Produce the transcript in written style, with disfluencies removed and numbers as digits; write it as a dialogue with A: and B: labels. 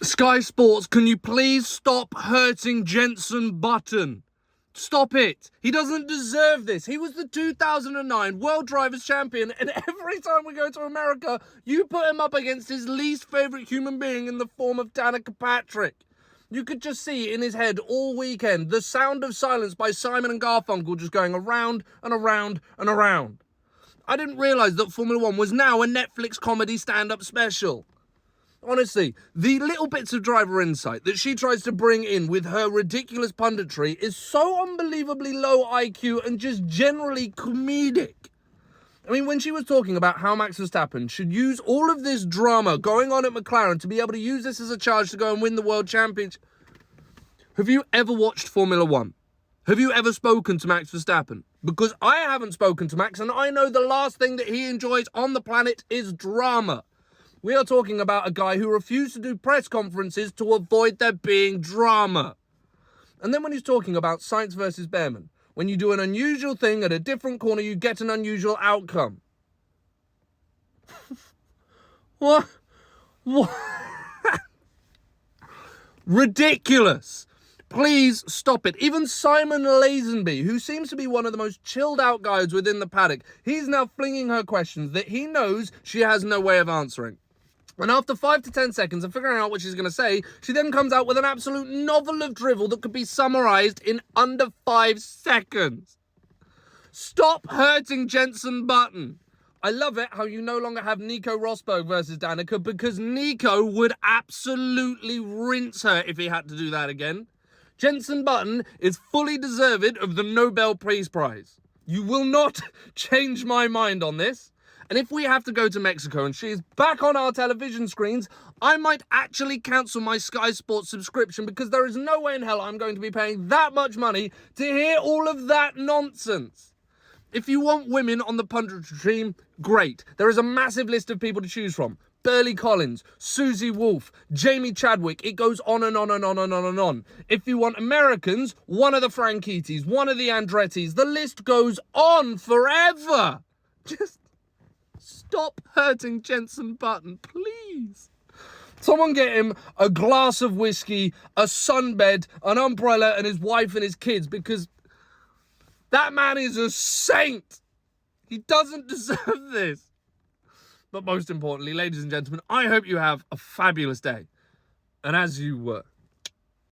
A: Sky Sports, can you please stop hurting Jenson Button? Stop it. He doesn't deserve this. He was the 2009 World Drivers' Champion, and every time we go to America, you put him up against his least favourite human being in the form of Danica Patrick. You could just see in his head all weekend the Sound of Silence by Simon and Garfunkel just going around and around and around. I didn't realise that Formula One was now a Netflix comedy stand-up special. Honestly, the little bits of driver insight that she tries to bring in with her ridiculous punditry is so unbelievably low IQ and just generally comedic. I mean, when she was talking about how Max Verstappen should use all of this drama going on at McLaren to be able to use this as a charge to go and win the World Championship. Have you ever watched Formula One? Have you ever spoken to Max Verstappen? Because I haven't spoken to Max, and I know the last thing that he enjoys on the planet is drama. We are talking about a guy who refused to do press conferences to avoid there being drama. And then when he's talking about Sainz versus Behrman, when you do an unusual thing at a different corner, you get an unusual outcome. What? Ridiculous. Please stop it. Even Simon Lazenby, who seems to be one of the most chilled out guys within the paddock, he's now flinging her questions that he knows she has no way of answering. And after 5 to 10 seconds of figuring out what she's going to say, she then comes out with an absolute novel of drivel that could be summarised in under 5 seconds. Stop hurting Jenson Button. I love it how you no longer have Nico Rosberg versus Danica, because Nico would absolutely rinse her if he had to do that again. Jenson Button is fully deserved of the Nobel Peace Prize. You will not change my mind on this. And if we have to go to Mexico and she is back on our television screens, I might actually cancel my Sky Sports subscription, because there is no way in hell I'm going to be paying that much money to hear all of that nonsense. If you want women on the punditry team, great. There is a massive list of people to choose from. Burley Collins, Susie Wolf, Jamie Chadwick. It goes on and on and on and on and on. If you want Americans, one of the Frankittis, one of the Andrettis. The list goes on forever. Just stop hurting Jenson Button, please. Someone get him a glass of whiskey, a sunbed, an umbrella, and his wife and his kids, because that man is a saint. He doesn't deserve this. But most importantly, ladies and gentlemen, I hope you have a fabulous day. And as you were.